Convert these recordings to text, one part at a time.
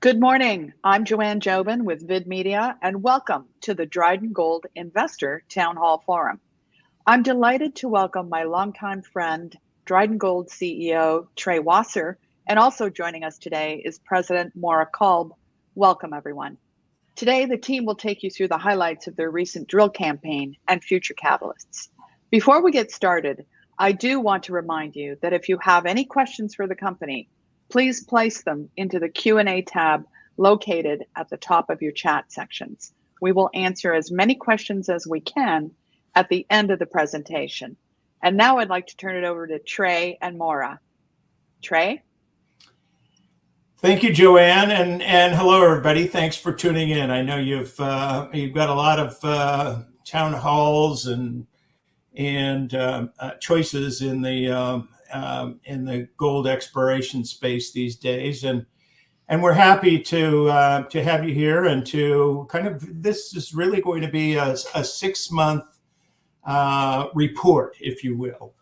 Good morning. I'm Joanne Jobin with Vid Media, and welcome to the Dryden Gold Investor Town Hall Forum. I'm delighted to welcome my longtime friend, Dryden Gold CEO Trey Wasser, and also joining us today is President Maura Kolb. Welcome, everyone. Today, the team will take you through the highlights of their recent drill campaign and future catalysts. Before we get started, I do want to remind you that if you have any questions for the company, please place them into the Q&A tab located at the top of your chat sections. We will answer as many questions as we can at the end of the presentation. And now I'd like to turn it over to Trey and Maura. Trey? Thank you, Joanne, and hello, everybody. Thanks for tuning in. I know you've got a lot of town halls and choices in the gold exploration space these days, and we're happy to have you here and to this is really going to be a 6-month report, if you will,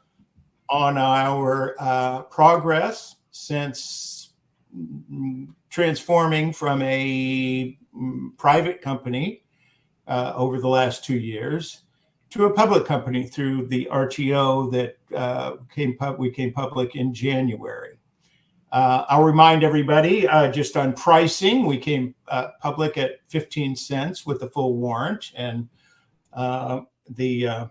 on our progress since transforming from a private company over the last 2 years to a public company through the RTO that we came public in January. I'll remind everybody just on pricing, we came public at 15 cents with the full warrant, and the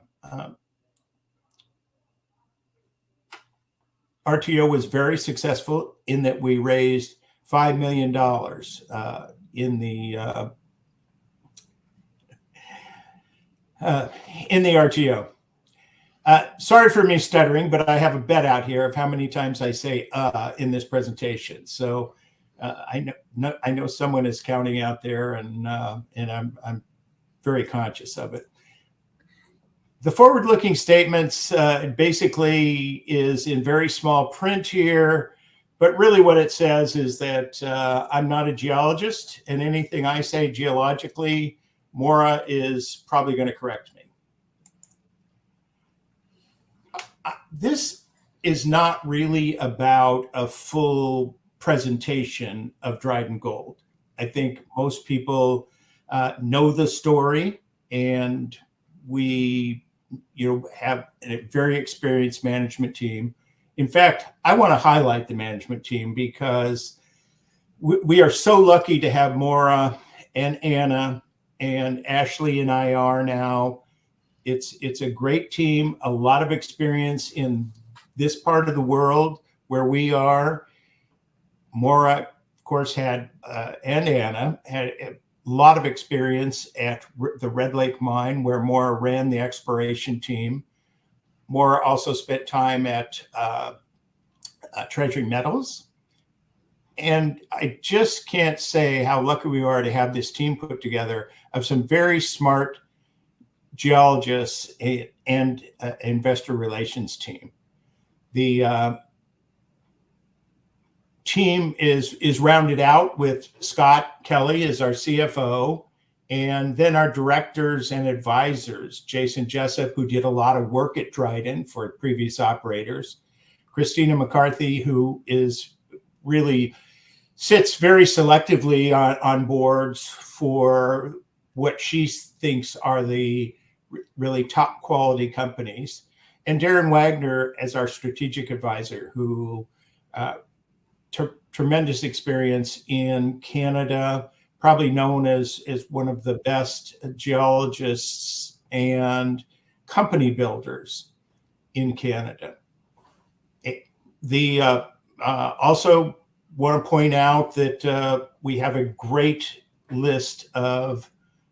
RTO was very successful in that we raised $5 million in the RTO. Sorry for me stuttering, but I have a bet out here of how many times I say in this presentation. So I know someone is counting out there, and I'm very conscious of it. The forward-looking statements basically is in very small print here, but really what it says is that I'm not a geologist, and anything I say geologically, Maura is probably going to correct me. This is not really about a full presentation of Dryden Gold. I think most people know the story, and we have a very experienced management team. In fact, I want to highlight the management team because we are so lucky to have Maura and Anna and Ashley and I are now. It's a great team, a lot of experience in this part of the world where we are. Maura, of course, and Anna had a lot of experience at the Red Lake mine where Maura ran the exploration team. Maura also spent time at Treasury Metals. And I just can't say how lucky we are to have this team put together of some very smart geologists and investor relations team. The team is rounded out with Scott Kelly as our CFO, and then our directors and advisors, Jason Jessup, who did a lot of work at Dryden for previous operators, Christina McCarthy, who really sits very selectively on boards for what she thinks are the really top quality companies, and Darren Wagner as our strategic advisor, who tremendous experience in Canada, probably known as one of the best geologists and company builders in Canada. Also want to point out that we have a great list of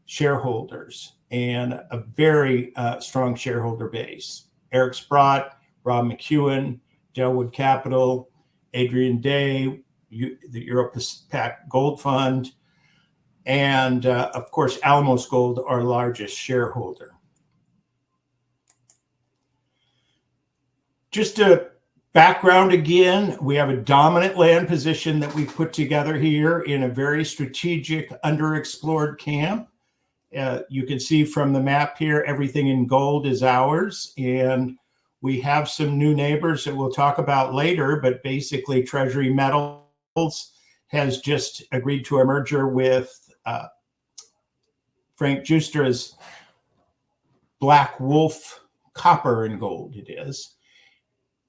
shareholders and a very strong shareholder base. Eric Sprott, Rob McEwen, Delwood Capital, Adrian Day, the Europac Gold Fund, and of course, Alamos Gold, our largest shareholder. Just a background again, we have a dominant land position that we put together here in a very strategic, underexplored camp. You can see from the map here, everything in gold is ours, and we have some new neighbors that we'll talk about later, but basically Treasury Metals has just agreed to a merger with Frank Justra's Black Wolf Copper and Gold, it is.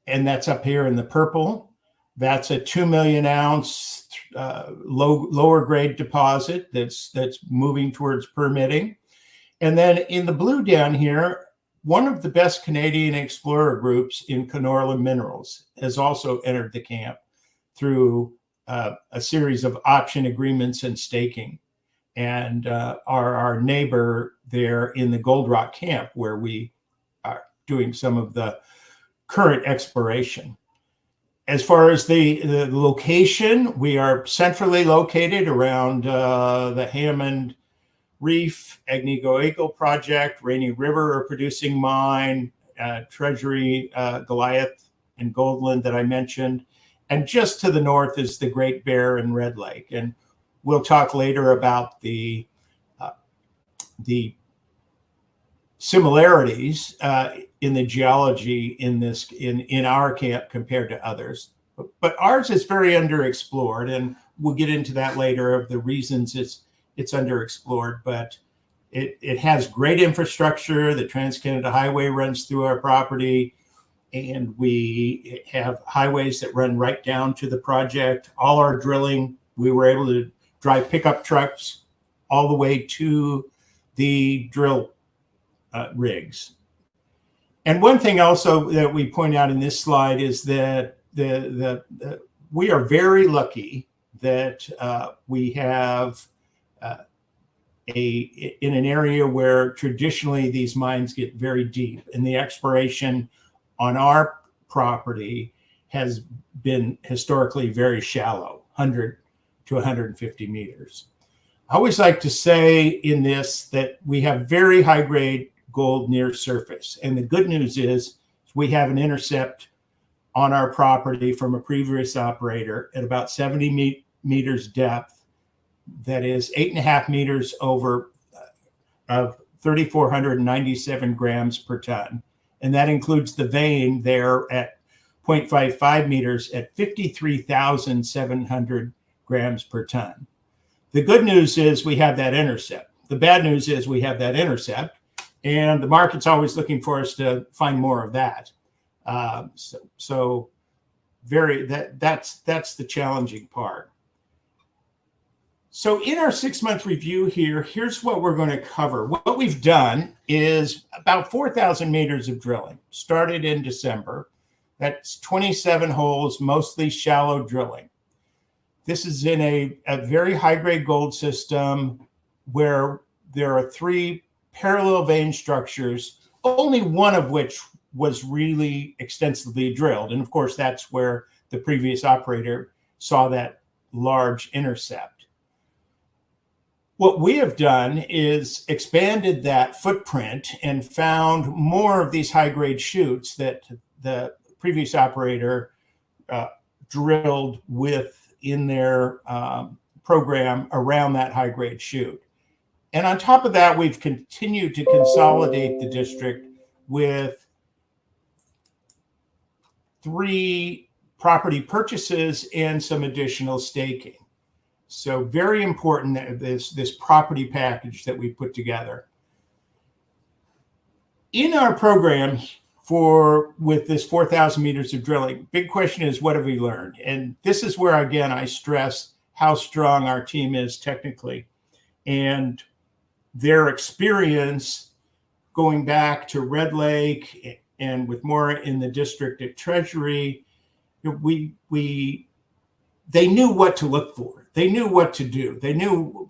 And that's up here in the purple. That's a 2 million ounce lower grade deposit that's moving towards permitting. And then in the blue down here, one of the best Canadian explorer groups in Kenorland Minerals has also entered the camp through a series of option agreements and staking, and are our neighbor there in the Gold Rock camp, where we are doing some of the current exploration. As far as the location, we are centrally located around the Hammond Reef, Agnico Eagle project, Rainy River, a producing mine, Treasury, Goliath, and Goldland that I mentioned. And just to the north is the Great Bear and Red Lake. And we'll talk later about the similarities in the geology in our camp compared to others. But ours is very underexplored, and we'll get into that later of the reasons it's underexplored. But it has great infrastructure. The Trans-Canada Highway runs through our property, and we have highways that run right down to the project. All our drilling, we were able to drive pickup trucks all the way to the drill rigs. And one thing also that we point out in this slide is that we are very lucky that we have in an area where traditionally these mines get very deep, and the exploration on our property has been historically very shallow, 100 to 150 meters. I always like to say in this that we have very high grade gold near surface. And the good news is we have an intercept on our property from a previous operator at about 70 meters depth that is 8.5 meters over of 3,497 grams per ton. And that includes the vein there at 0.55 meters at 53,700 grams per ton. The good news is we have that intercept. The bad news is we have that intercept, and the market's always looking for us to find more of that. That's the challenging part. So in our 6-month review here, here's what we're going to cover. What we've done is about 4,000 meters of drilling, started in December. That's 27 holes, mostly shallow drilling. This is in a very high-grade gold system where there are 3 parallel vein structures, only one of which was really extensively drilled. And of course, that's where the previous operator saw that large intercept. What we have done is expanded that footprint and found more of these high-grade shoots that the previous operator drilled in their program around that high-grade shoot. And on top of that, we've continued to consolidate the district with 3 property purchases and some additional staking. So very important that this property package that we put together. In our program with this 4,000 meters of drilling, big question is, what have we learned? And this is where, again, I stress how strong our team is technically. And their experience going back to Red Lake and with more in the district at Treasury, they knew what to look for. They knew what to do. They knew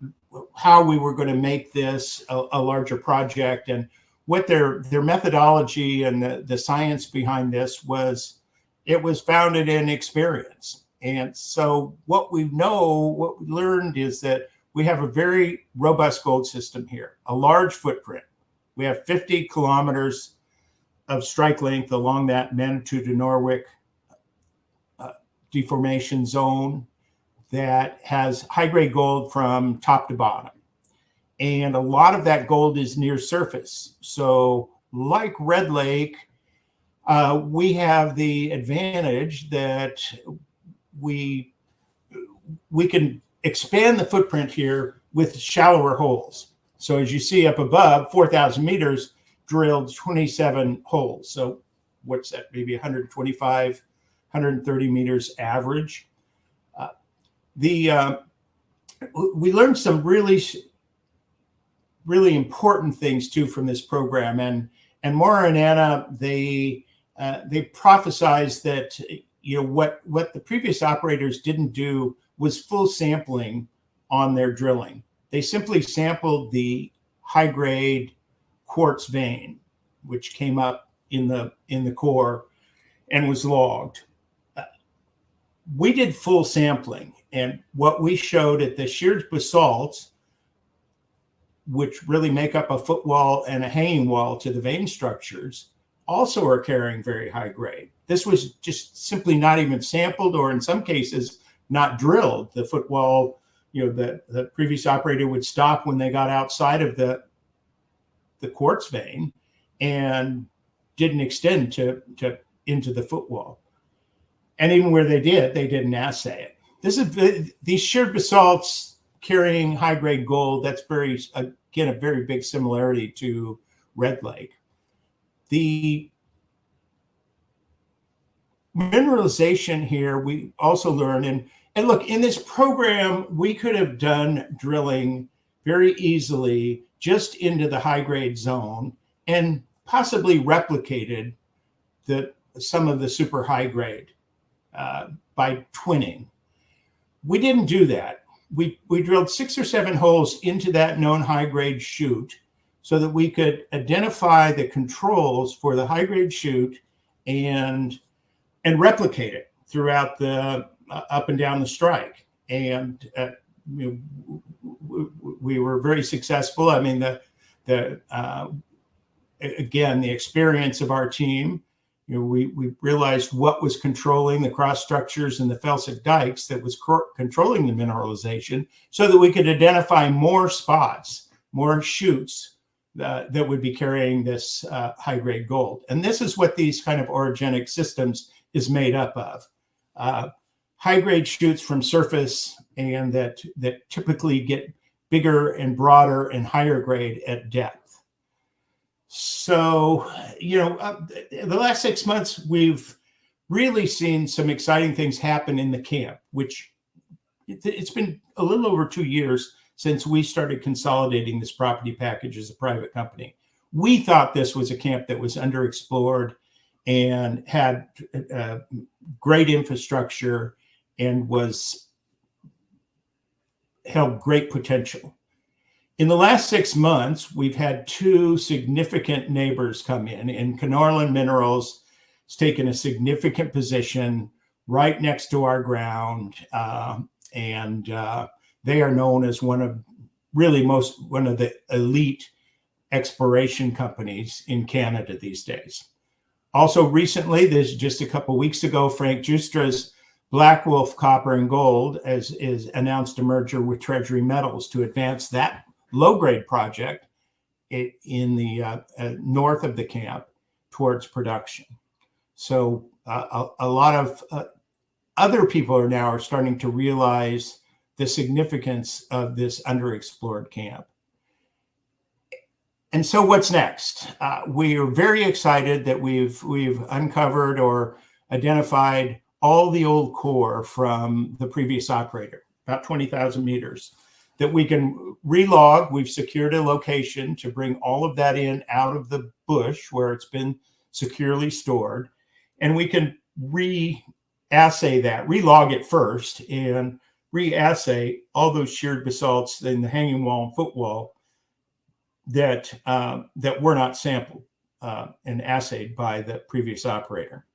how we were going to make this a larger project, and what their methodology and the science behind this was. It was founded in experience. And so what we learned is that we have a very robust gold system here, a large footprint. We have 50 kilometers of strike length along that Manitou-Dinorwic deformation zone that has high-grade gold from top to bottom. And a lot of that gold is near surface. So like Red Lake, we have the advantage that we we can expand the footprint here with shallower holes. So as you see up above, 4,000 meters, drilled 27 holes. So what's that? Maybe 125, 130 meters average. We learned some really important things too from this program. And Maura and Anna, they prophesized that what the previous operators didn't do was full sampling on their drilling. They simply sampled the high grade quartz vein, which came up in the core and was logged. We did full sampling, and what we showed at the sheared basalts, which really make up a footwall and a hanging wall to the vein structures, also are carrying very high grade. This was just simply not even sampled, or in some cases not drilled. The footwall, the previous operator would stop when they got outside of the quartz vein and didn't extend to into the footwall. And even where they did, they didn't assay it. These sheared basalts carrying high grade gold. That's a very big similarity to Red Lake. The mineralization here, we also learned, and look, in this program, we could have done drilling very easily just into the high grade zone and possibly replicated some of the super high grade by twinning. We didn't do that. We drilled 6 or 7 holes into that known high grade chute so that we could identify the controls for the high grade chute and replicate it throughout the up and down the strike. And we were very successful. I mean, again, the experience of our team, we realized what was controlling the cross structures and the felsic dikes that was controlling the mineralization, so that we could identify more spots, more chutes that would be carrying this high grade gold. And this is what these kind of orogenic systems is made up of. High grade chutes from surface, and that typically get bigger and broader and higher grade at depth. So, the last 6 months, we've really seen some exciting things happen in the camp, which it's been a little over 2 years since we started consolidating this property package as a private company. We thought this was a camp that was underexplored and had great infrastructure and held great potential. In the last 6 months, we've had 2 significant neighbors come in, and Kenorland Minerals has taken a significant position right next to our ground, and they are known as one of the elite exploration companies in Canada these days. Also recently, there's just a couple of weeks ago, Frank Justra's Black Wolf Copper and Gold is announced a merger with Treasury Metals to advance that low-grade project in the north of the camp towards production. So a lot of other people are starting to realize the significance of this underexplored camp. And so what's next? We are very excited that we've uncovered or identified all the old core from the previous operator, about 20,000 meters, that we can relog. We've secured a location to bring all of that in out of the bush where it's been securely stored, and we can re-assay that, relog it first, and re-assay all those sheared basalts in the hanging wall and footwall that were not sampled and assayed by the previous operator.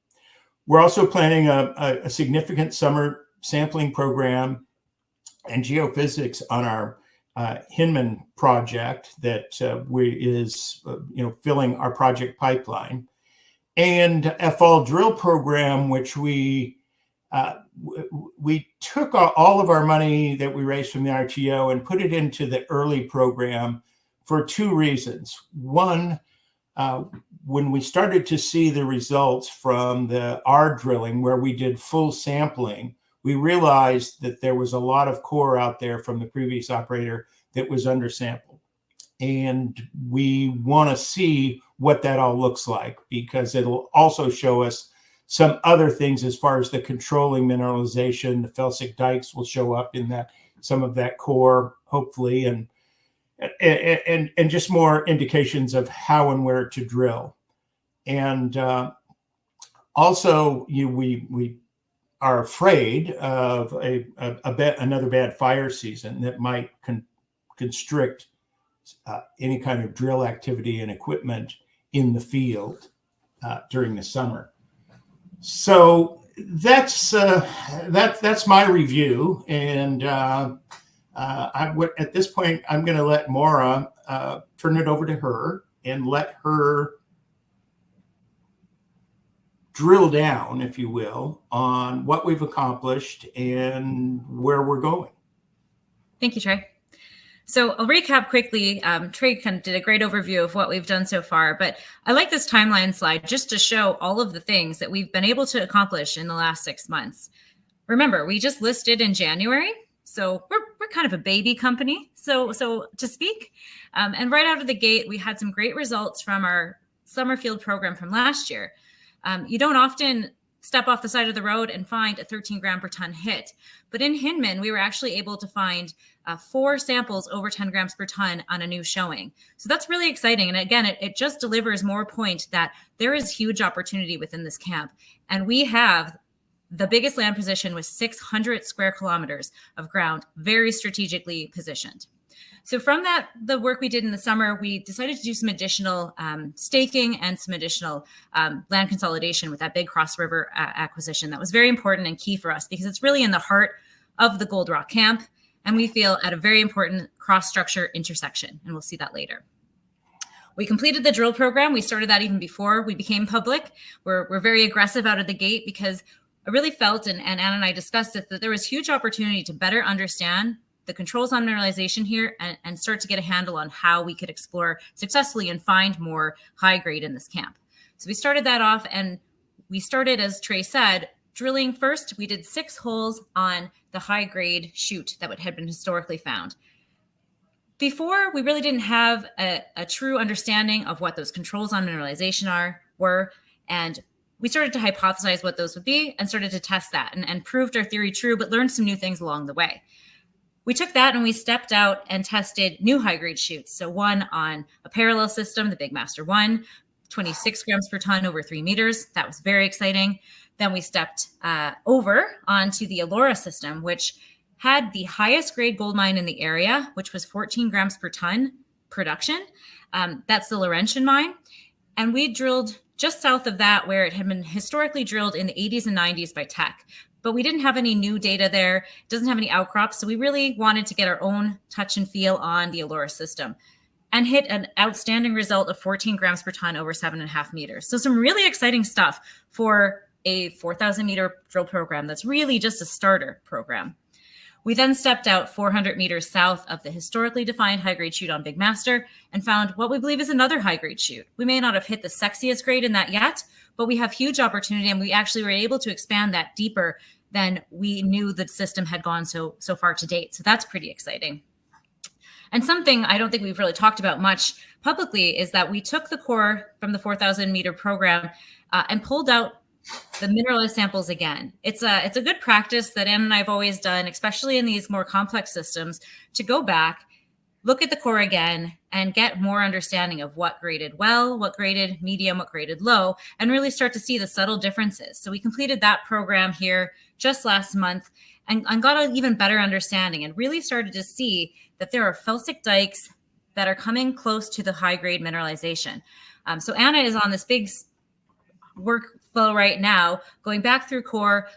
We're also planning a significant summer sampling program and geophysics on our Hinman project that is filling our project pipeline, and a fall drill program, which we took all of our money that we raised from the RTO and put it into the early program for 2 reasons. One, when we started to see the results from our drilling, where we did full sampling, we realized that there was a lot of core out there from the previous operator that was undersampled. And we want to see what that all looks like, because it'll also show us some other things as far as the controlling mineralization. The felsic dikes will show up in that, some of that core, hopefully, and just more indications of how and where to drill. And also, we are afraid of another bad fire season that might constrict any kind of drill activity and equipment in the field during the summer. So that's my review, and at this point, I'm going to let Maura turn it over to her and let her drill down, if you will, on what we've accomplished and where we're going. Thank you, Trey. So I'll recap quickly. Trey kind of did a great overview of what we've done so far, but I like this timeline slide just to show all of the things that we've been able to accomplish in the last 6 months. Remember, we just listed in January, so we're kind of a baby company, so to speak. And right out of the gate, we had some great results from our summer field program from last year. You don't often step off the side of the road and find a 13 gram per ton hit. But in Hinman, we were actually able to find 4 samples over 10 grams per ton on a new showing. So that's really exciting. And again, it just delivers more point that there is huge opportunity within this camp. And we have the biggest land position with 600 square kilometers of ground, very strategically positioned. So from that, the work we did in the summer, we decided to do some additional staking and some additional land consolidation with that big Cross River acquisition. That was very important and key for us because it's really in the heart of the Gold Rock camp. And we feel at a very important cross-structure intersection. And we'll see that later. We completed the drill program. We started that even before we became public. We're very aggressive out of the gate because I really felt, and Anna and I discussed it, that there was huge opportunity to better understand the controls on mineralization here and start to get a handle on how we could explore successfully and find more high grade in this camp. So we started that off, and we started, as Trey said, drilling first. We did 6 holes on the high grade chute that had been historically found. Before, we really didn't have a true understanding of what those controls on mineralization were, and we started to hypothesize what those would be and started to test that and proved our theory true, but learned some new things along the way. We took that and we stepped out and tested new high-grade chutes. So one on a parallel system, the Big Master 1, 26 grams per ton over 3 meters. That was very exciting. Then we stepped over onto the Elora system, which had the highest grade gold mine in the area, which was 14 grams per ton production. That's the Laurentian mine. And we drilled just south of that, where it had been historically drilled in the 80s and 90s by Teck. But we didn't have any new data there. It doesn't have any outcrops. So we really wanted to get our own touch and feel on the Elora system and hit an outstanding result of 14 grams per ton over 7.5 meters. So some really exciting stuff for a 4,000 meter drill program that's really just a starter program. We then stepped out 400 meters south of the historically defined high-grade chute on Big Master and found what we believe is another high-grade chute. We may not have hit the sexiest grade in that yet, but we have huge opportunity, and we actually were able to expand that deeper than we knew the system had gone so far to date. So that's pretty exciting. And something I don't think we've really talked about much publicly is that we took the core from the 4,000 meter program and pulled out the mineralized samples again. It's a good practice that Anna and I have always done, especially in these more complex systems, to go back, look at the core again, and get more understanding of what graded well, what graded medium, what graded low, and really start to see the subtle differences. So we completed that program here just last month and got an even better understanding and really started to see that there are felsic dikes that are coming close to the high-grade mineralization. So Anna is on this big workflow right now, going back through core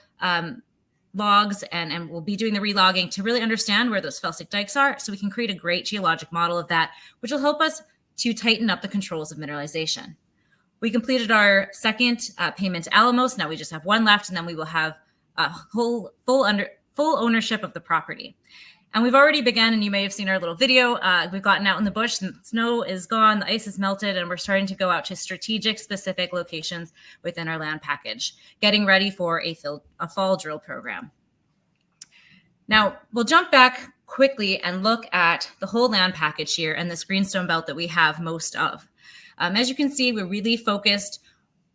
logs, and we'll be doing the relogging to really understand where those felsic dikes are so we can create a great geologic model of that, which will help us to tighten up the controls of mineralization. We completed our second payment to Alamos. Now we just have one left, and then we will have a full ownership of the property. And we've already begun, and you may have seen our little video. We've gotten out in the bush, and snow is gone, the ice is melted, and we're starting to go out to strategic, specific locations within our land package, getting ready for a fall drill program. Now, we'll jump back quickly and look at the whole land package here and this greenstone belt that we have most of. As you can see, we really focused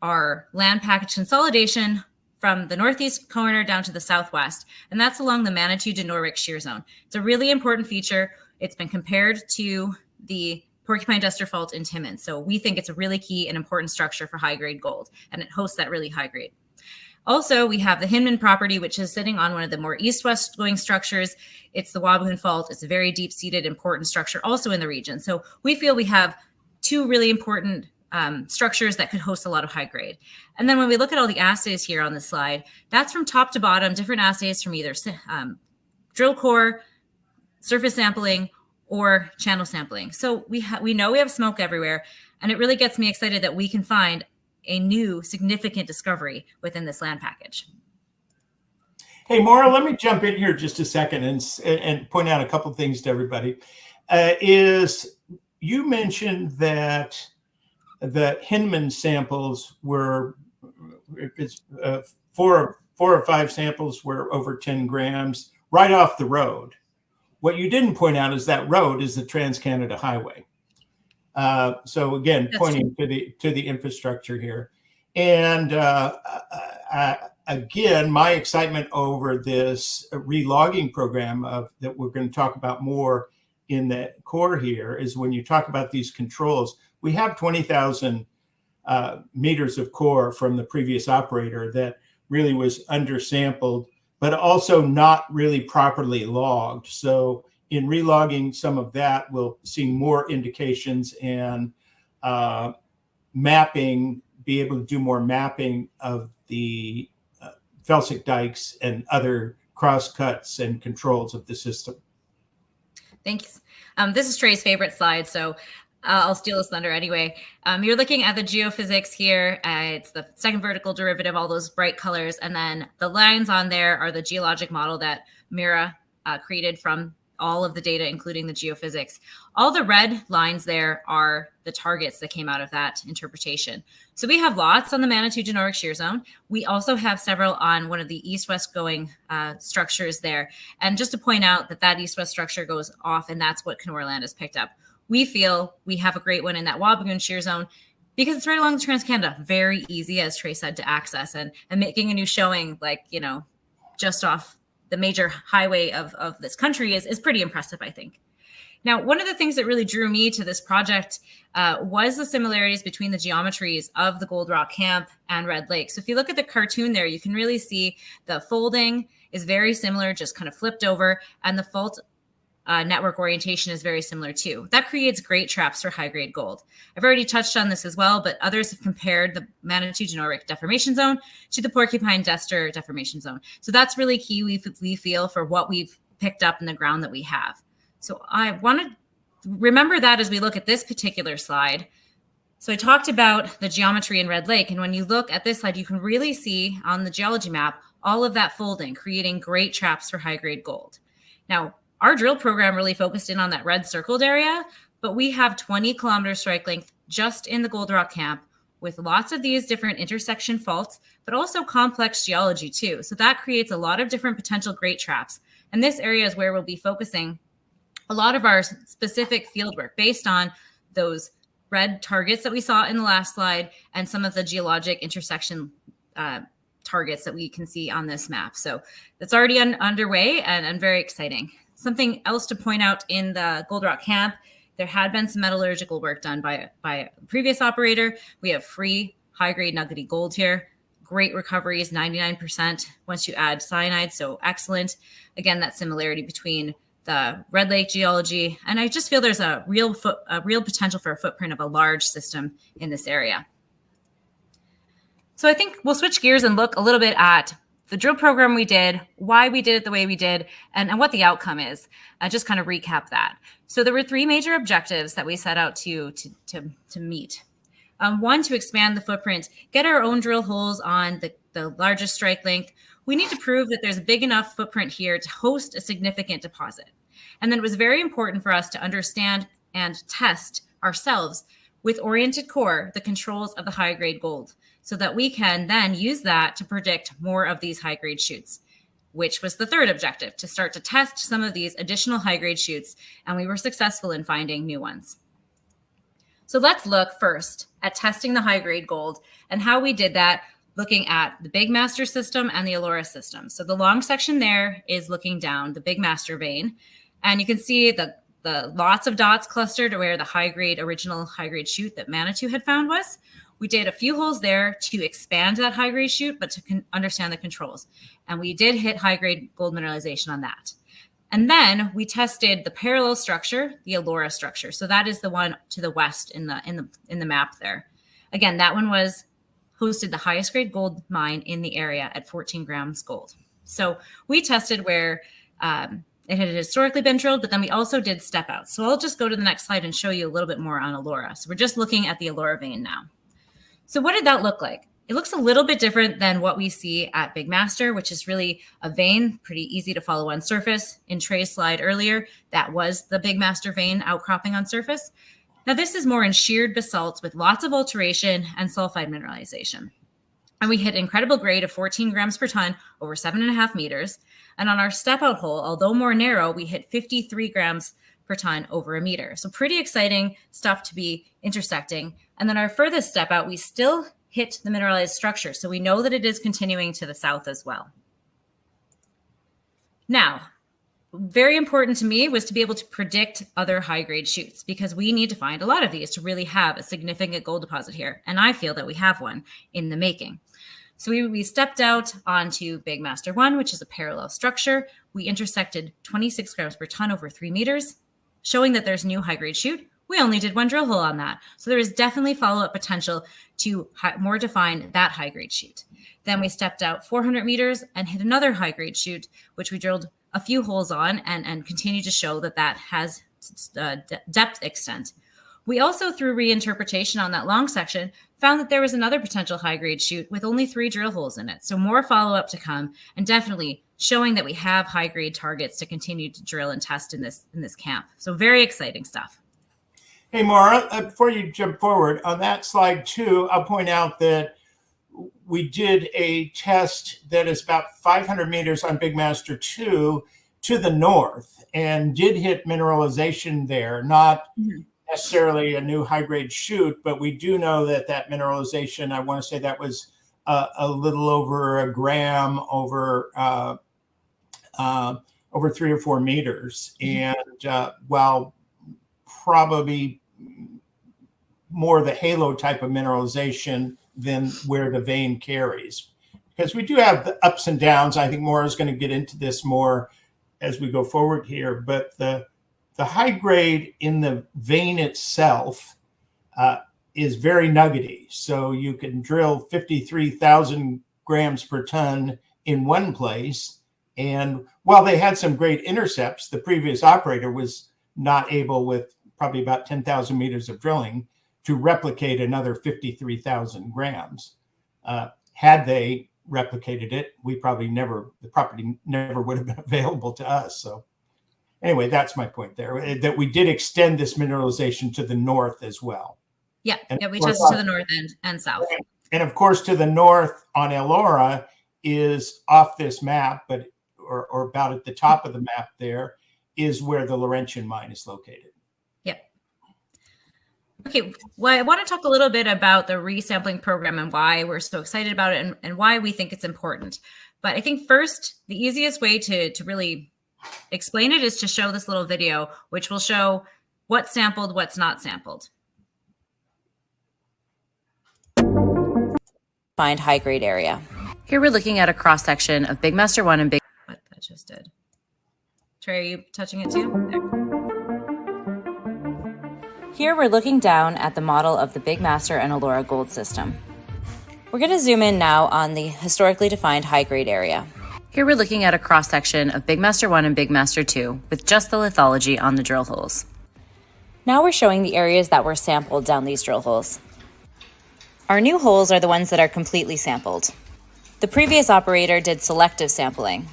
our land package consolidation from the northeast corner down to the southwest, and that's along the Manitou-Dinorwic shear zone. It's a really important feature. It's been compared to the Porcupine Duster Fault in Timmins, so we think it's a really key and important structure for high-grade gold, and it hosts that really high grade. Also, we have the Hinman property, which is sitting on one of the more east-west going structures. It's the Wabigoon Fault. It's a very deep-seated, important structure also in the region. So we feel we have two really important structures that could host a lot of high grade. And then when we look at all the assays here on the slide, that's from top to bottom, different assays from either drill core, surface sampling, or channel sampling. So we know we have smoke everywhere, and it really gets me excited that we can find a new significant discovery within this land package. Hey, Maura, let me jump in here just a second and point out a couple of things to everybody. You mentioned that the Hinman samples were, four or five samples were over 10 grams right off the road. What you didn't point out is that road is the Trans-Canada Highway. So again, That's pointing to the infrastructure here. And again, my excitement over this relogging program that we're going to talk about more in the core here is when you talk about these controls, we have 20,000 meters of core from the previous operator that really was undersampled, but also not really properly logged. So in relogging some of that, we'll see more indications and mapping, be able to do more mapping of the felsic dikes and other crosscuts and controls of the system. Thanks. This is Trey's favorite slide, so I'll steal his thunder anyway. You're looking at the geophysics here. It's the second vertical derivative, all those bright colors. And then the lines on there are the geologic model that Mira created from all of the data, including the geophysics. All the red lines there are the targets that came out of that interpretation. So we have lots on the Manitou-Dinorwic shear zone. We also have several on one of the east-west going structures there. And just to point out that east-west structure goes off, and that's what Kenorland has picked up. We feel we have a great one in that Wabigoon shear zone because it's right along the Trans-Canada. Very easy, as Trey said, to access. And making a new showing, like, just off the major highway of this country is pretty impressive, I think. Now, one of the things that really drew me to this project was the similarities between the geometries of the Gold Rock Camp and Red Lake. So if you look at the cartoon there, you can really see the folding is very similar, just kind of flipped over, and the fault network orientation is very similar too. That creates great traps for high-grade gold. I've already touched on this as well, but others have compared the Manitou-Dinorwic deformation zone to the Porcupine Duster deformation zone. So that's really key, we feel, for what we've picked up in the ground that we have. So I want to remember that as we look at this particular slide. So I talked about the geometry in Red Lake, and when you look at this slide, you can really see on the geology map all of that folding, creating great traps for high-grade gold. Now, our drill program really focused in on that red circled area, but we have 20 kilometer strike length just in the Gold Rock Camp with lots of these different intersection faults, but also complex geology too. So that creates a lot of different potential great traps. And this area is where we'll be focusing a lot of our specific field work based on those red targets that we saw in the last slide and some of the geologic intersection targets that we can see on this map. So that's already underway and very exciting. Something else to point out in the Gold Rock Camp, there had been some metallurgical work done by a previous operator. We have free high-grade nuggety gold here. Great recoveries, 99% once you add cyanide, so excellent. Again, that similarity between the Red Lake geology, and I just feel there's a real potential for a footprint of a large system in this area. So I think we'll switch gears and look a little bit at the drill program we did, why we did it the way we did, and what the outcome is. Just kind of recap that. So there were three major objectives that we set out to meet. One, to expand the footprint, get our own drill holes on the largest strike length. We need to prove that there's a big enough footprint here to host a significant deposit. And then it was very important for us to understand and test ourselves with oriented core, the controls of the high-grade gold, so that we can then use that to predict more of these high-grade shoots. which was the third objective, to start to test some of these additional high-grade shoots, and we were successful in finding new ones. So let's look first at testing the high-grade gold and how we did that, looking at the Big Master system and the Elora system. So the long section there is looking down the Big Master vein, and you can see the lots of dots clustered where the original high-grade shoot that Manitou had found was. We did a few holes there to expand that high-grade shoot, but to understand the controls. And we did hit high-grade gold mineralization on that. And then we tested the parallel structure, the Elora structure. So that is the one to the west in the map there. Again, that one hosted the highest grade gold mine in the area at 14 grams gold. So we tested where it had historically been drilled, but then we also did step outs. So I'll just go to the next slide and show you a little bit more on Elora. So we're just looking at the Elora vein now. So what did that look like? It looks a little bit different than what we see at Big Master, which is really a vein, pretty easy to follow on surface. In Trey's slide earlier, that was the Big Master vein outcropping on surface. Now this is more in sheared basalts with lots of alteration and sulfide mineralization. And we hit incredible grade of 14 grams per ton over 7.5 meters. And on our step out hole, although more narrow, we hit 53 grams per ton over a meter. So pretty exciting stuff to be intersecting. And then our furthest step out, we still hit the mineralized structure. So we know that it is continuing to the south as well. Now, very important to me was to be able to predict other high-grade shoots, because we need to find a lot of these to really have a significant gold deposit here. And I feel that we have one in the making. So we stepped out onto Big Master 1, which is a parallel structure. We intersected 26 grams per ton over 3 meters, showing that there's new high-grade shoot. We only did one drill hole on that. So there is definitely follow-up potential to more define that high-grade shoot. Then we stepped out 400 meters and hit another high-grade shoot, which we drilled a few holes on and continue to show that has depth extent. We also, through reinterpretation on that long section, found that there was another potential high-grade shoot with only 3 drill holes in it. So more follow-up to come, and definitely showing that we have high-grade targets to continue to drill and test in this camp. So very exciting stuff. Hey, Maura, before you jump forward, on that slide 2, I'll point out that we did a test that is about 500 meters on Big Master 2 to the north and did hit mineralization there, not necessarily a new high-grade shoot, but we do know that mineralization, I want to say that was a little over a gram over 3 or 4 meters. And while probably more the halo type of mineralization than where the vein carries, because we do have the ups and downs. I think Maura is going to get into this more as we go forward here, but the high grade in the vein itself is very nuggety. So you can drill 53,000 grams per ton in one place. And while they had some great intercepts, the previous operator was not able, with probably about 10,000 meters of drilling, to replicate another 53,000 grams. Had they replicated it, the property never would have been available to us. So anyway, that's my point there, that we did extend this mineralization to the north as well. Yeah, we tested to the north and south. And of course, to the north on Elora is off this map, but or about at the top of the map there is where the Laurentian mine is located. Yep. Okay, well, I want to talk a little bit about the resampling program and why we're so excited about it and why we think it's important. But I think first, the easiest way to really explain it is to show this little video, which will show what's sampled, what's not sampled. Find high-grade area. Here we're looking at a cross-section of Big Master 1 and Big... What that just did. Trey, are you touching it too? There. Here we're looking down at the model of the Big Master and Elora gold system. We're going to zoom in now on the historically defined high-grade area. Here we're looking at a cross-section of Big Master 1 and Big Master 2 with just the lithology on the drill holes. Now we're showing the areas that were sampled down these drill holes. Our new holes are the ones that are completely sampled. The previous operator did selective sampling.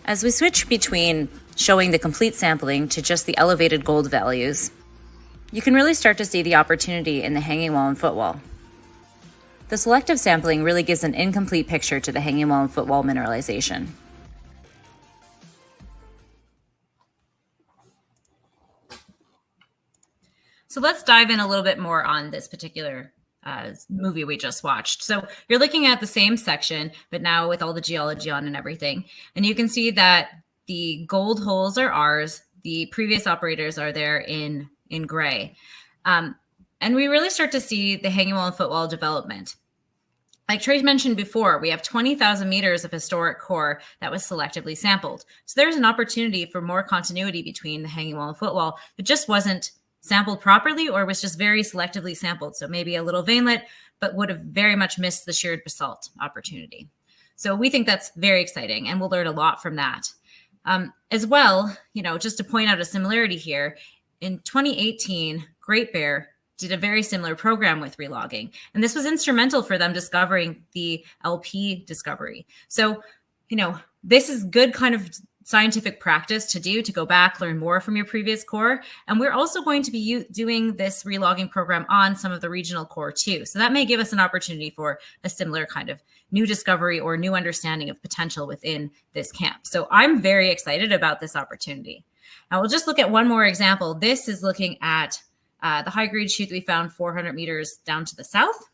As we switch between showing the complete sampling to just the elevated gold values, you can really start to see the opportunity in the hanging wall and footwall. The selective sampling really gives an incomplete picture to the hanging wall and footwall mineralization. So let's dive in a little bit more on this particular movie we just watched. So you're looking at the same section, but now with all the geology on and everything. And you can see that the gold holes are ours. The previous operators are there in gray. And we really start to see the hanging wall and footwall development. Like Trey mentioned before, we have 20,000 meters of historic core that was selectively sampled. So there's an opportunity for more continuity between the hanging wall and footwall that just wasn't sampled properly or was just very selectively sampled. So maybe a little veinlet, but would have very much missed the sheared basalt opportunity. So we think that's very exciting, and we'll learn a lot from that. As well, just to point out a similarity here, in 2018, Great Bear did a very similar program with relogging. And this was instrumental for them discovering the LP discovery. So, this is good kind of scientific practice to do, to go back, learn more from your previous core. And we're also going to be doing this relogging program on some of the regional core too. So that may give us an opportunity for a similar kind of new discovery or new understanding of potential within this camp. So I'm very excited about this opportunity. Now we'll just look at one more example. This is looking at the high-grade chute that we found 400 meters down to the south.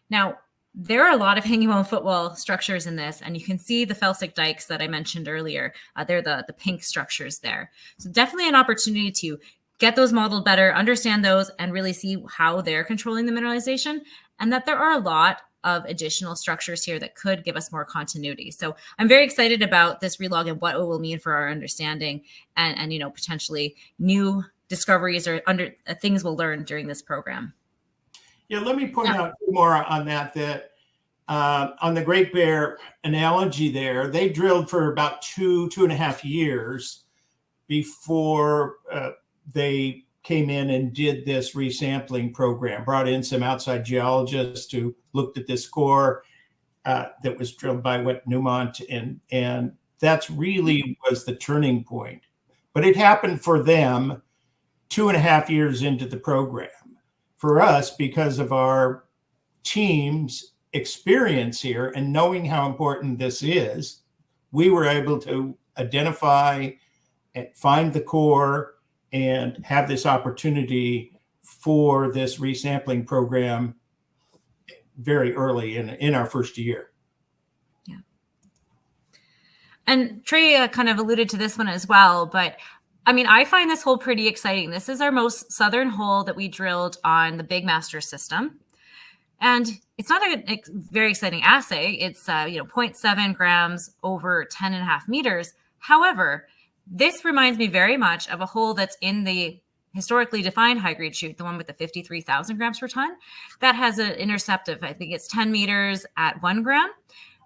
Now, there are a lot of hanging wall and footwall structures in this, and you can see the felsic dikes that I mentioned earlier. They're the pink structures there. So definitely an opportunity to get those modeled better, understand those, and really see how they're controlling the mineralization, and that there are a lot of additional structures here that could give us more continuity. So I'm very excited about this relog and what it will mean for our understanding and potentially new discoveries or things we'll learn during this program. Yeah, let me point out more on that on the Great Bear analogy there, they drilled for about 2.5 years before they came in and did this resampling program, brought in some outside geologists who looked at this core that was drilled by Newmont, and that's really was the turning point. But it happened for them 2.5 years into the program. For us, because of our team's experience here and knowing how important this is, we were able to identify and find the core and have this opportunity for this resampling program very early in our first year. Yeah. And Trey kind of alluded to this one as well, but I find this hole pretty exciting. This is our most southern hole that we drilled on the Big Master system. And it's not a very exciting assay. It's 0.7 grams over 10.5 meters. However, this reminds me very much of a hole that's in the historically defined high-grade chute, the one with the 53,000 grams per ton. That has an intercept of, I think it's 10 meters at 1 gram.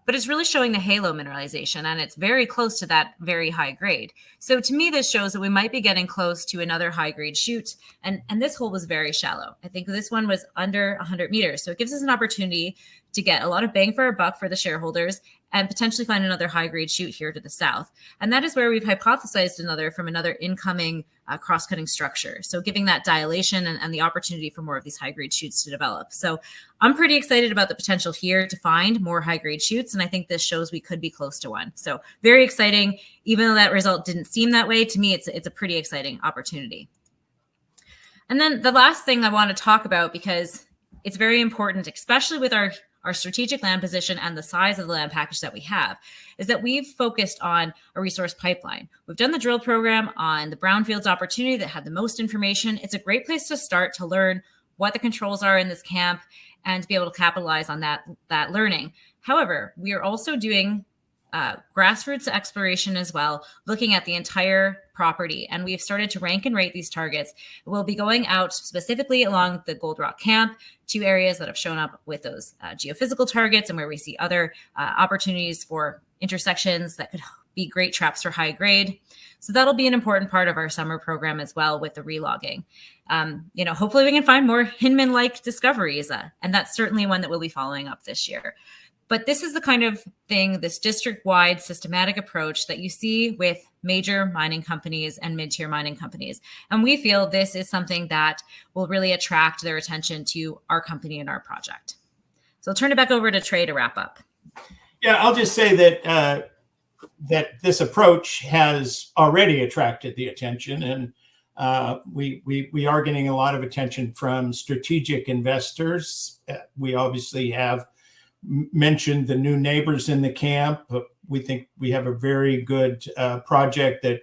But it's really showing the halo mineralization, and it's very close to that very high grade. So to me, this shows that we might be getting close to another high grade chute. And this hole was very shallow. I think this one was under 100 meters. So it gives us an opportunity to get a lot of bang for our buck for the shareholders and potentially find another high grade chute here to the south. And that is where we've hypothesized another incoming cross-cutting structure. So giving that dilation and the opportunity for more of these high grade chutes to develop. So I'm pretty excited about the potential here to find more high grade chutes. And I think this shows we could be close to one. So very exciting. Even though that result didn't seem that way, to me, it's a pretty exciting opportunity. And then the last thing I want to talk about, because it's very important, especially with our strategic land position and the size of the land package that we have, is that we've focused on a resource pipeline. We've done the drill program on the brownfields opportunity that had the most information. It's a great place to start to learn what the controls are in this camp and to be able to capitalize on that learning. However, we are also doing grassroots exploration as well, looking at the entire property. And we've started to rank and rate these targets. We'll be going out specifically along the Gold Rock camp to areas that have shown up with those geophysical targets and where we see other opportunities for intersections that could be great traps for high grade. So that'll be an important part of our summer program as well with the relogging. Hopefully we can find more Hinman-like discoveries. And that's certainly one that we'll be following up this year. But this is the kind of thing, this district-wide systematic approach that you see with major mining companies and mid-tier mining companies. And we feel this is something that will really attract their attention to our company and our project. So I'll turn it back over to Trey to wrap up. Yeah, I'll just say that that this approach has already attracted the attention. And we are getting a lot of attention from strategic investors. We obviously have mentioned the new neighbors in the camp. We think we have a very good project that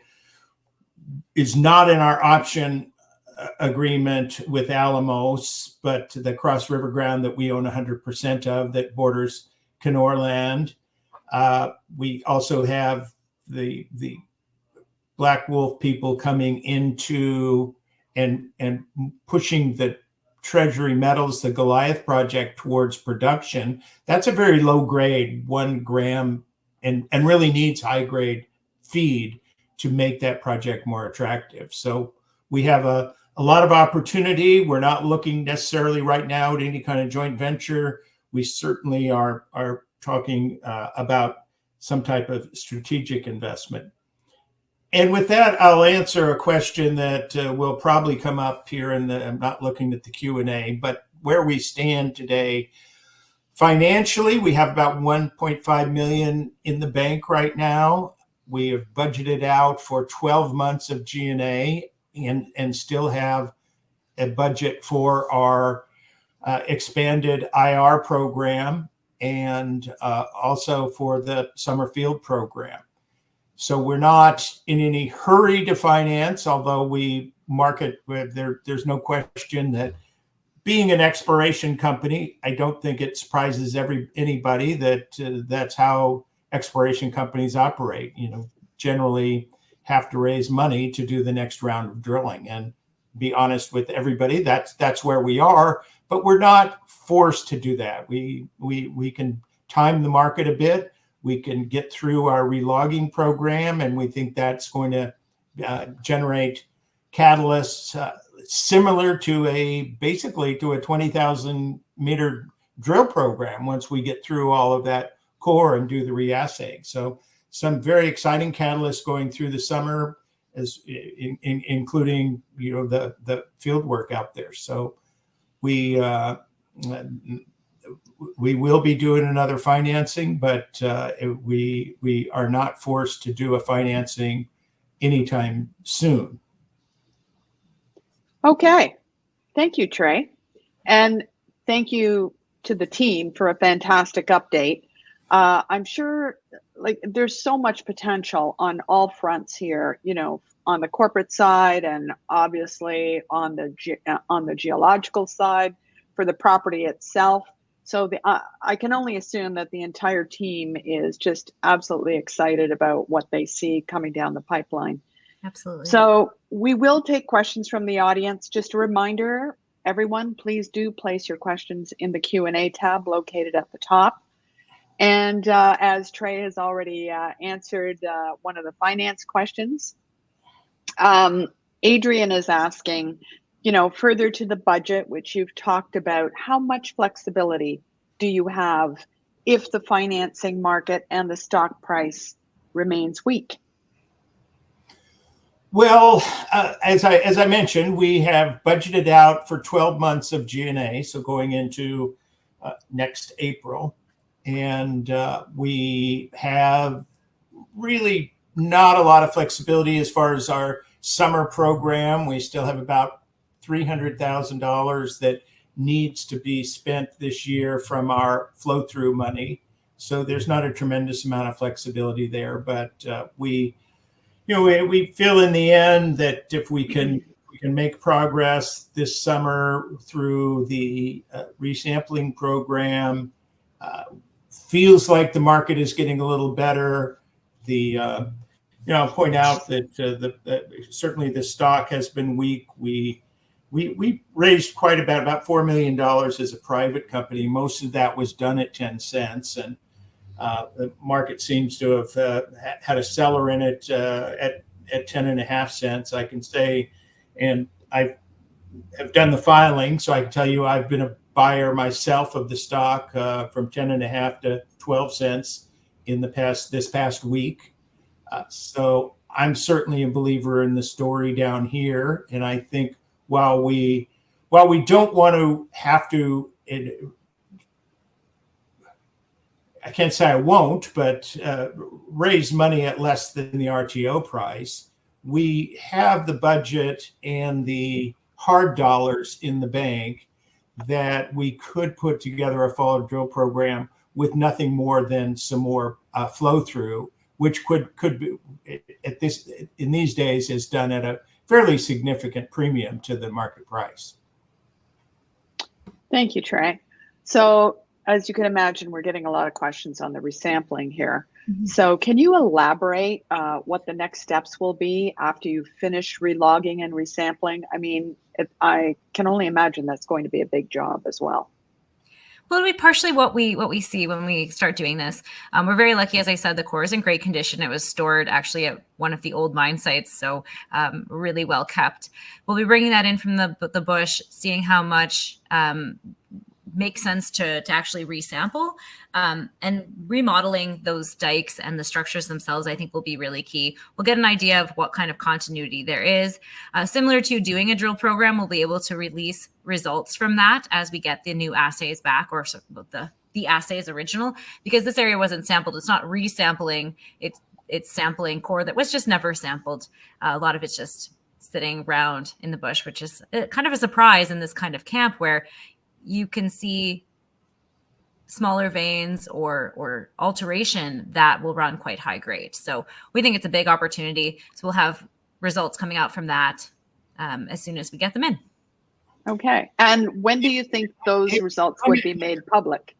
is not in our option agreement with Alamos, but the Cross River ground that we own 100% of that borders Kenora land. We also have the Black Wolf people coming into and pushing the Treasury Metals, the Goliath project, towards production. That's a very low grade, 1 gram, and really needs high grade feed to make that project more attractive. So we have a lot of opportunity. We're not looking necessarily right now at any kind of joint venture. We certainly are talking about some type of strategic investment. And with that, I'll answer a question that will probably come up here I'm not looking at the Q&A, but where we stand today. Financially, we have about 1.5 million in the bank right now. We have budgeted out for 12 months of G&A and still have a budget for our expanded IR program and also for the summer field program. So we're not in any hurry to finance, although we market with there's no question that being an exploration company, I don't think it surprises anybody that that's how exploration companies operate. Generally have to raise money to do the next round of drilling. And be honest with everybody, that's where we are, but we're not forced to do that. We can time the market a bit. We can get through our relogging program, and we think that's going to generate catalysts similar to basically to a 20,000 meter drill program once we get through all of that core and do the reassaying. So some very exciting catalysts going through the summer, including the field work out there. So we will be doing another financing, but we are not forced to do a financing anytime soon. Okay. Thank you, Trey. And thank you to the team for a fantastic update. I'm sure there's so much potential on all fronts here, on the corporate side and obviously on the geological side for the property itself. So I can only assume that the entire team is just absolutely excited about what they see coming down the pipeline. Absolutely. So we will take questions from the audience. Just a reminder, everyone, please do place your questions in the Q&A tab located at the top. And as Trey has already answered one of the finance questions, Adrian is asking, further to the budget, which you've talked about, how much flexibility do you have if the financing market and the stock price remains weak? Well, as I mentioned, we have budgeted out for 12 months of G&A, so going into next April. And we have really not a lot of flexibility as far as our summer program. We still have about $300,000 that needs to be spent this year from our flow-through money. So there's not a tremendous amount of flexibility there, but we feel in the end that if we can make progress this summer through the resampling program, feels like the market is getting a little better. I'll point out that certainly the stock has been weak. We raised quite about $4 million as a private company. Most of that was done at 10 cents, and the market seems to have had a seller in it at 10.5 cents. I can say, and I have done the filing, so I can tell you I've been a buyer myself of the stock from 10.5 to 12 cents in this past week. So I'm certainly a believer in the story down here, and I think while we don't want to have to, I can't say I won't, but raise money at less than the RTO price, we have the budget and the hard dollars in the bank that we could put together a follow drill program with nothing more than some more flow through, which could be in these days is done at a fairly significant premium to the market price. Thank you, Trey. So as you can imagine, we're getting a lot of questions on the resampling here. So can you elaborate what the next steps will be after you finish relogging and resampling? I mean, I can only imagine that's going to be a big job as well. Well, it'll be partially what we see when we start doing this. We're very lucky, as I said, the core is in great condition. It was stored actually at one of the old mine sites, so really well kept. We'll be bringing that in from the bush, seeing how much makes sense to actually resample, and remodeling those dikes and the structures themselves, I think, will be really key. We'll get an idea of what kind of continuity there is. Similar to doing a drill program, we'll be able to release results from that as we get the new assays back, or the assays original, because this area wasn't sampled. It's not resampling, it's sampling core that was just never sampled. A lot of it's just sitting around in the bush, which is kind of a surprise in this kind of camp where you can see smaller veins or alteration that will run quite high grade. So we think it's a big opportunity. So we'll have results coming out from that as soon as we get them in. Okay. And when do you think those results would be made public?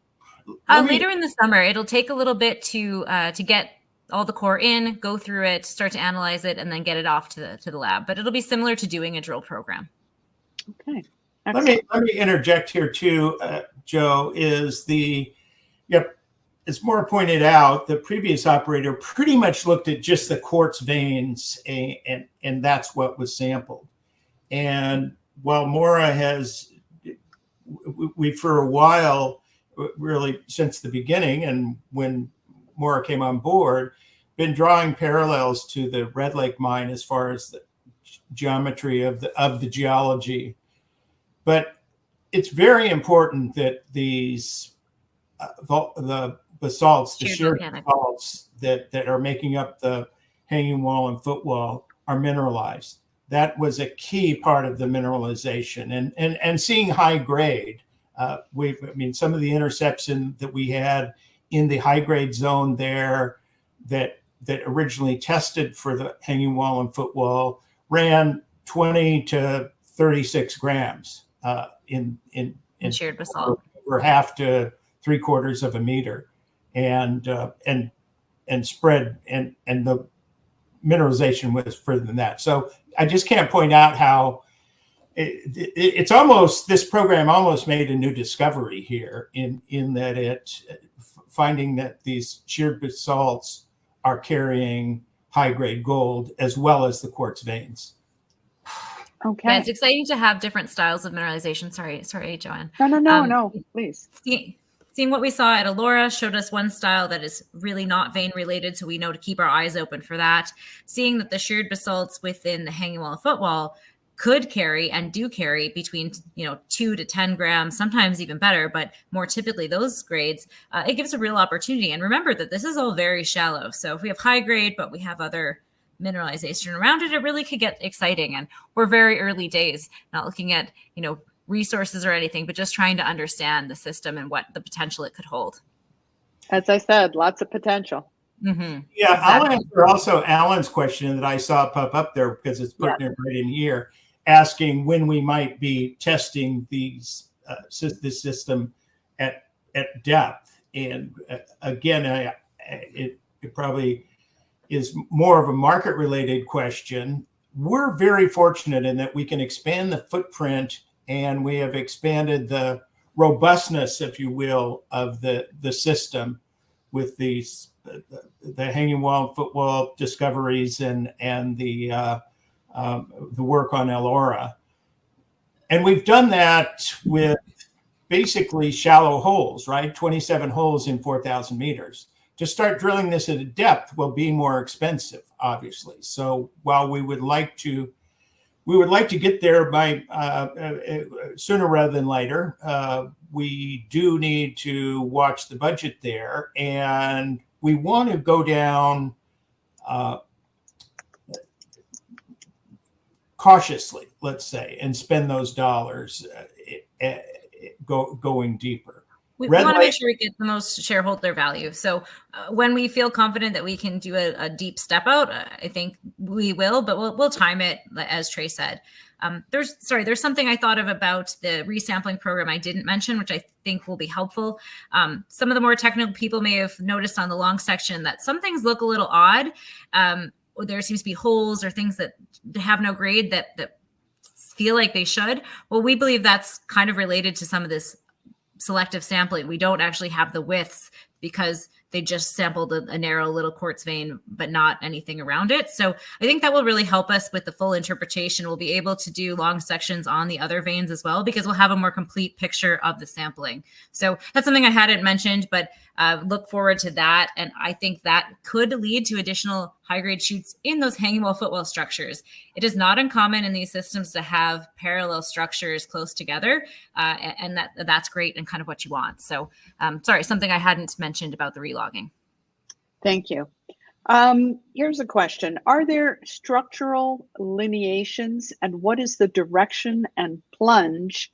Later in the summer. It'll take a little bit to get all the core in, go through it, start to analyze it, and then get it off to the lab. But it'll be similar to doing a drill program. Okay. Let me interject here too, Joe, as Maura pointed out, the previous operator pretty much looked at just the quartz veins, and that's what was sampled. And while Maura we for a while, really since the beginning, and when Maura came on board, been drawing parallels to the Red Lake mine as far as the geometry of the geology. But it's very important that these the basalts, the shear basalts that are making up the hanging wall and footwall are mineralized. That was a key part of the mineralization, and seeing high grade. Some of the intercepts that we had in the high grade zone there that originally tested for the hanging wall and footwall ran 20 to 36 grams. In sheared basalt, over half to 3/4 of a meter, and spread, and the mineralization was further than that. So I just can't point out how it's almost, this program almost made a new discovery here in that finding that these sheared basalts are carrying high grade gold as well as the quartz veins. Okay. Yeah, it's exciting to have different styles of mineralization. Sorry, Joanne. No, please. Seeing what we saw at Elora showed us one style that is really not vein related, so we know to keep our eyes open for that. Seeing that the sheared basalts within the hanging wall and footwall could carry and do carry between 2 to 10 grams, sometimes even better, but more typically those grades, it gives a real opportunity. And remember that this is all very shallow. So if we have high grade, but we have other mineralization around it, it really could get exciting. And we're very early days, not looking at, resources or anything, but just trying to understand the system and what the potential it could hold. As I said, lots of potential. Mm-hmm. Yeah, exactly. I'll answer also Alan's question that I saw pop up there because it's put right in here, asking when we might be testing this system at depth. And again, it probably is more of a market related question. We're very fortunate in that we can expand the footprint, and we have expanded the robustness, if you will, of the system with the hanging wall, footwall discoveries, and the work on Elora. And we've done that with basically shallow holes, right? 27 holes in 4,000 meters. To start drilling this at a depth will be more expensive, obviously. So while we would like to get there by sooner rather than later, we do need to watch the budget there, and we want to go down cautiously, let's say, and spend those dollars going deeper. We want to make sure we get the most shareholder value. So when we feel confident that we can do a deep step out, I think we will, but we'll time it, as Trey said. There's something I thought of about the resampling program I didn't mention, which I think will be helpful. Some of the more technical people may have noticed on the long section that some things look a little odd. There seems to be holes or things that have no grade that feel like they should. Well, we believe that's kind of related to some of this selective sampling. We don't actually have the widths because they just sampled a narrow little quartz vein, but not anything around it. So I think that will really help us with the full interpretation. We'll be able to do long sections on the other veins as well, because we'll have a more complete picture of the sampling. So that's something I hadn't mentioned, but look forward to that. And I think that could lead to additional high-grade shoots in those hanging wall footwall structures. It is not uncommon in these systems to have parallel structures close together, and that's great and kind of what you want. So sorry, something I hadn't mentioned about the relogging. Thank you. Here's a question. Are there structural lineations, and what is the direction and plunge?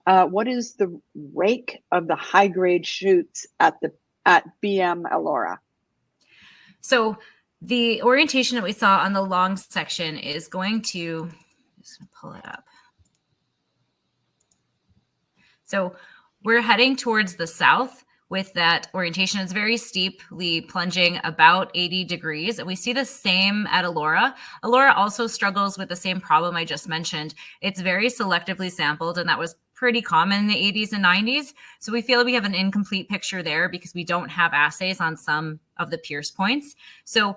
What is the rake of the high-grade shoots at BM Elora? So the orientation that we saw on the long section is going to, just gonna pull it up. So we're heading towards the south with that orientation. It's very steeply plunging about 80 degrees. And we see the same at Elora. Elora also struggles with the same problem I just mentioned. It's very selectively sampled, and that was pretty common in the 80s and 90s. So we feel we have an incomplete picture there because we don't have assays on some of the pierce points. So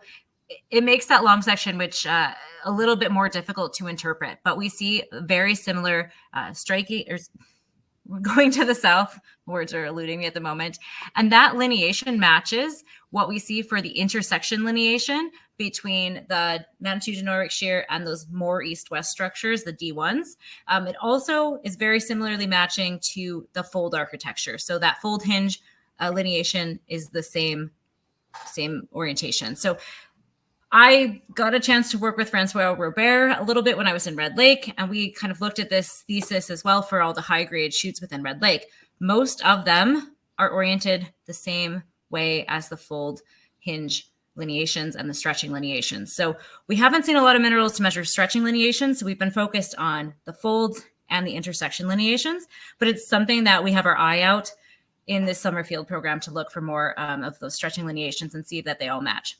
it makes that long section, which a little bit more difficult to interpret, but we see very similar striking, or going to the south, words are eluding me at the moment. And that lineation matches what we see for the intersection lineation between the Manitou-Dinorwic shear and those more east-west structures, the D1s. It also is very similarly matching to the fold architecture. So that fold hinge lineation is the same orientation. So I got a chance to work with Francois Robert a little bit when I was in Red Lake, and we kind of looked at this thesis as well for all the high-grade shoots within Red Lake. Most of them are oriented the same way as the fold hinge lineations and the stretching lineations. So we haven't seen a lot of minerals to measure stretching lineations, so we've been focused on the folds and the intersection lineations, but it's something that we have our eye out in this summer field program to look for more of those stretching lineations and see that they all match.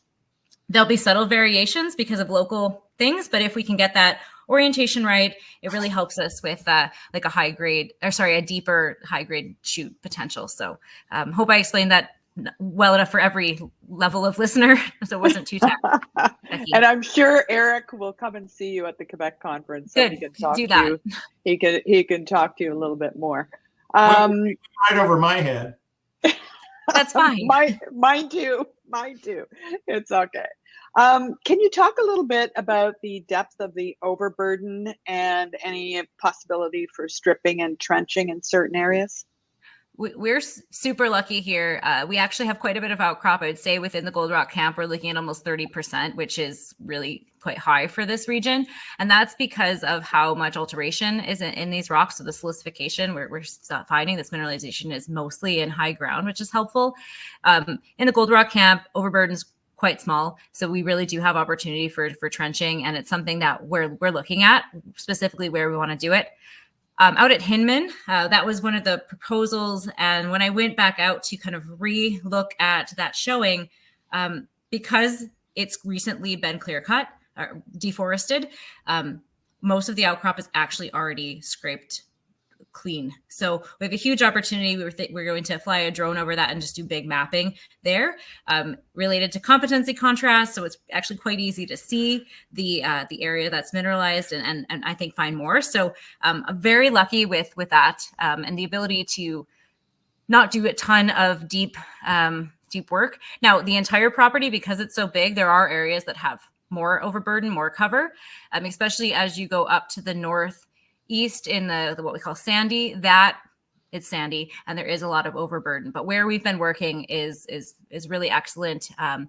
There'll be subtle variations because of local things, but if we can get that orientation right, it really helps us with like a deeper high grade shoot potential. So hope I explained that well enough for every level of listener, so it wasn't too technical. And I'm sure Eric will come and see you at the Quebec conference, so he can talk to you. He can talk to you a little bit more. Right over my head. That's fine. Mine too. It's okay. Can you talk a little bit about the depth of the overburden and any possibility for stripping and trenching in certain areas? We're super lucky here. We actually have quite a bit of outcrop. I would say within the Gold Rock camp, we're looking at almost 30%, which is really quite high for this region. And that's because of how much alteration is in these rocks. So the silicification, we're finding this mineralization is mostly in high ground, which is helpful. In the Gold Rock camp, overburden's quite small. So we really do have opportunity for trenching. And it's something that we're looking at, specifically where we want to do it. Out at Hinman, that was one of the proposals. And when I went back out to kind of re-look at that showing, because it's recently been clear cut, or deforested, most of the outcrop is actually already scraped clean. So we have a huge opportunity. We're going to fly a drone over that and just do big mapping there, related to competency contrast. So it's actually quite easy to see the area that's mineralized and I think find more. So I'm very lucky with that and the ability to not do a ton of deep work. Now the entire property, because it's so big, there are areas that have more overburden, more cover, especially as you go up to the northeast in the what we call sandy, that it's sandy and there is a lot of overburden. But where we've been working is really excellent. And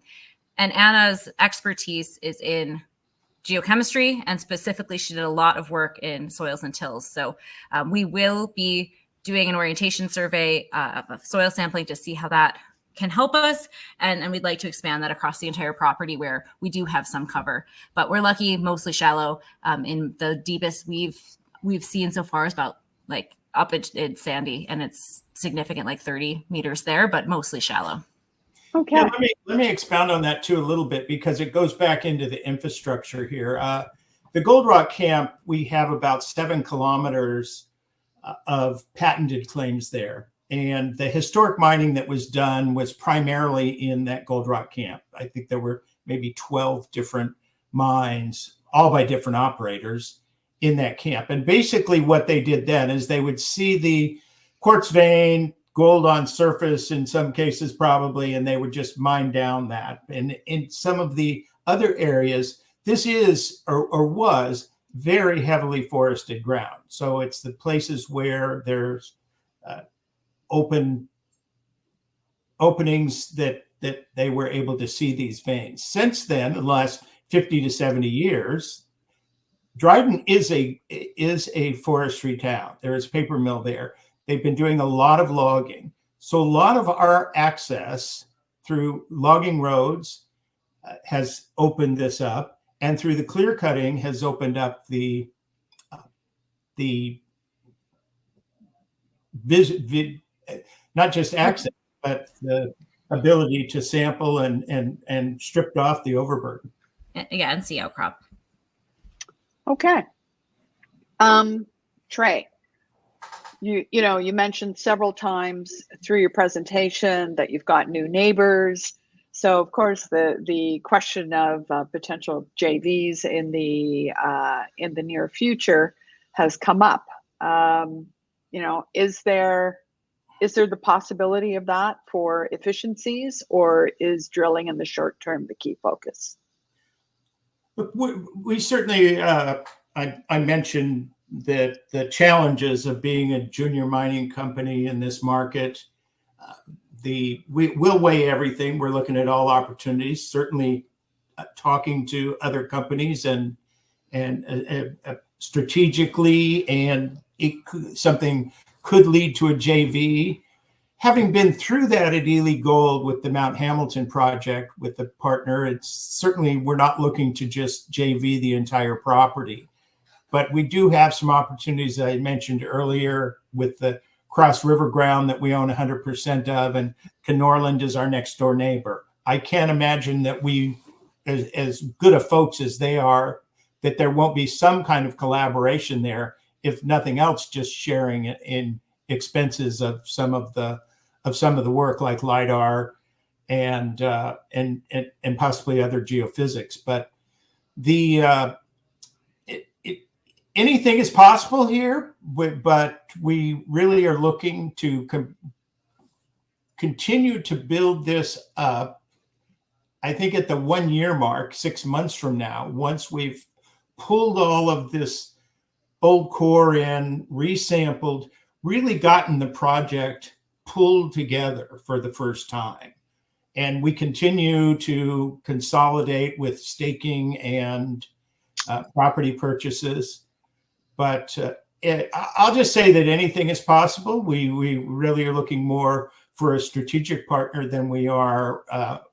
Anna's expertise is in geochemistry, and specifically she did a lot of work in soils and tills. So we will be doing an orientation survey of soil sampling to see how that can help us. And we'd like to expand that across the entire property where we do have some cover, but we're lucky, mostly shallow. In the deepest we've seen so far is about like up in Sandy, and it's significant, like 30 meters there, but mostly shallow. Okay. Yeah, let me expound on that too a little bit, because it goes back into the infrastructure here. The Gold Rock Camp, we have about 7 kilometers of patented claims there. And the historic mining that was done was primarily in that Gold Rock Camp. I think there were maybe 12 different mines, all by different operators in that camp. And basically what they did then is they would see the quartz vein, gold on surface in some cases probably, and they would just mine down that. And in some of the other areas, this is or was very heavily forested ground. So it's the places where there's openings that they were able to see these veins. Since then, the last 50 to 70 years, Dryden is a forestry town. There is a paper mill there. They've been doing a lot of logging. So a lot of our access through logging roads has opened this up, and through the clear cutting has opened up the not just access, but the ability to sample and stripped off the overburden. Yeah, and see outcrop. Okay. Trey, you mentioned several times through your presentation that you've got new neighbors. So of course the question of potential JVs in the near future has come up. Is there the possibility of that for efficiencies, or is drilling in the short term the key focus? We certainly, I mentioned that the challenges of being a junior mining company in this market, we'll weigh everything. We're looking at all opportunities, certainly talking to other companies and strategically, and something could lead to a JV. Having been through that at Ely Gold with the Mount Hamilton project with the partner, it's certainly, we're not looking to just JV the entire property. But we do have some opportunities that I mentioned earlier with the Cross River ground that we own 100% of, and Kenorland is our next door neighbor. I can't imagine that we, as good of folks as they are, that there won't be some kind of collaboration there, if nothing else, just sharing it in expenses of some of the work, like LIDAR and possibly other geophysics. But anything is possible here, but we really are looking to continue to build this up. I think at the 1 year mark, 6 months from now, once we've pulled all of this old core in, resampled, really gotten the project pulled together for the first time. And we continue to consolidate with staking and property purchases. But I'll just say that anything is possible. We really are looking more for a strategic partner than we are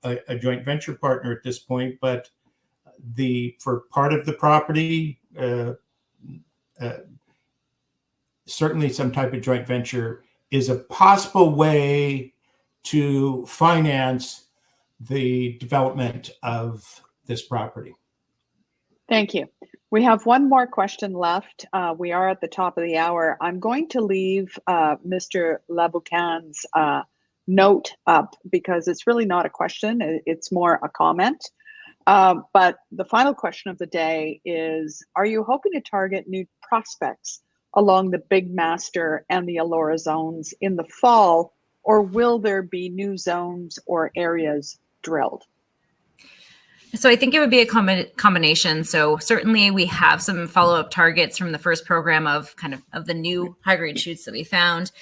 a joint venture partner at this point. But for part of the property, certainly some type of joint venture is a possible way to finance the development of this property. Thank you. We have one more question left. We are at the top of the hour. I'm going to leave Mr. Laboucan's note up because it's really not a question. It's more a comment. But the final question of the day is, are you hoping to target new prospects along the Big Master and the Elora zones in the fall, or will there be new zones or areas drilled? So I think it would be a combination. So certainly we have some follow-up targets from the first program of the new high-grade shoots that we found.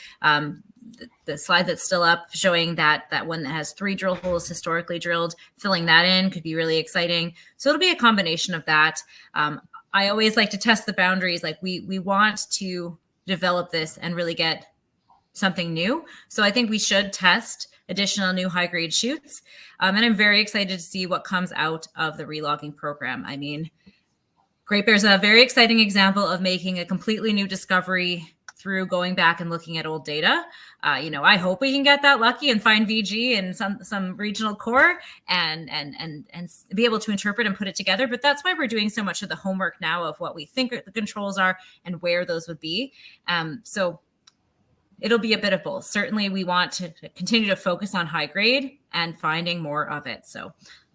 the slide that's still up showing that one that has 3 drill holes historically drilled, filling that in could be really exciting. So it'll be a combination of that. I always like to test the boundaries. Like we want to develop this and really get something new. So I think we should test additional new high grade shoots. And I'm very excited to see what comes out of the relogging program. I mean, Great Bear's a very exciting example of making a completely new discovery through going back and looking at old data. I hope we can get that lucky and find VG and some regional core and be able to interpret and put it together. But that's why we're doing so much of the homework now of what we think the controls are and where those would be. So it'll be a bit of both. Certainly, we want to continue to focus on high grade and finding more of it. So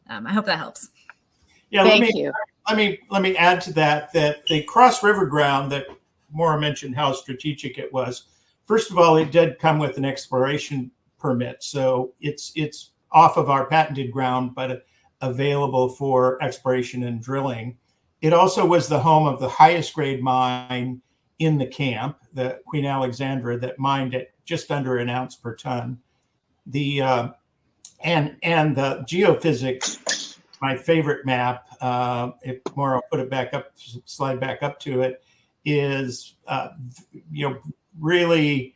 I hope that helps. Yeah, Thank you. Let me add to that the Cross River ground that Maura mentioned how strategic it was. First of all, it did come with an exploration permit, so it's off of our patented ground, but available for exploration and drilling. It also was the home of the highest grade mine in the camp, the Queen Alexandra, that mined at just under an ounce per ton. The and the geophysics, my favorite map, if Maura put it back up, slide back up to it, is really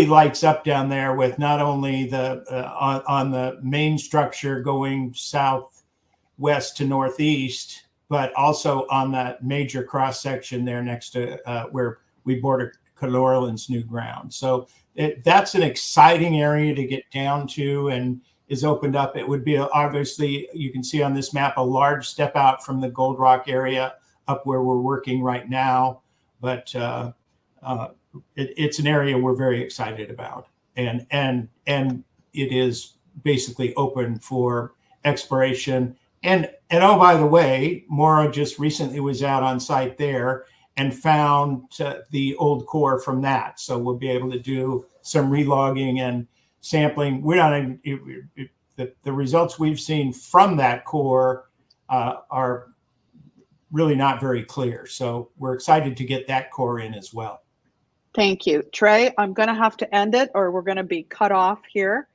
lights up down there with not only the on the main structure going southwest to northeast, but also on that major cross section there next to where we border Kilorlin's new ground. So that's an exciting area to get down to and is opened up. It would be obviously, you can see on this map, a large step out from the Gold Rock area up where we're working right now. But it's an area we're very excited about. And it is basically open for exploration. And oh, by the way, Maura just recently was out on site there and found the old core from that. So we'll be able to do some relogging and sampling. We're not the results we've seen from that core are really not very clear. So we're excited to get that core in as well. Thank you. Trey, I'm going to have to end it or we're going to be cut off here.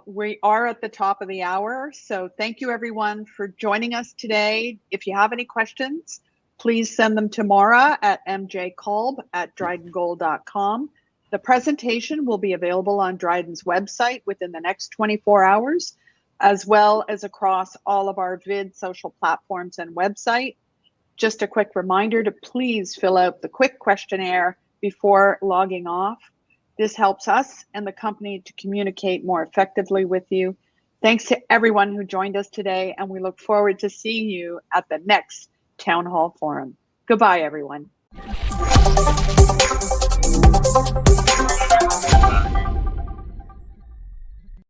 We are at the top of the hour. So thank you everyone for joining us today. If you have any questions, please send them to Maura at mjkolb@drydengold.com. The presentation will be available on Dryden's website within the next 24 hours, as well as across all of our vid social platforms and website. Just a quick reminder to please fill out the quick questionnaire before logging off. This helps us and the company to communicate more effectively with you. Thanks to everyone who joined us today, and we look forward to seeing you at the next Town Hall Forum. Goodbye, everyone.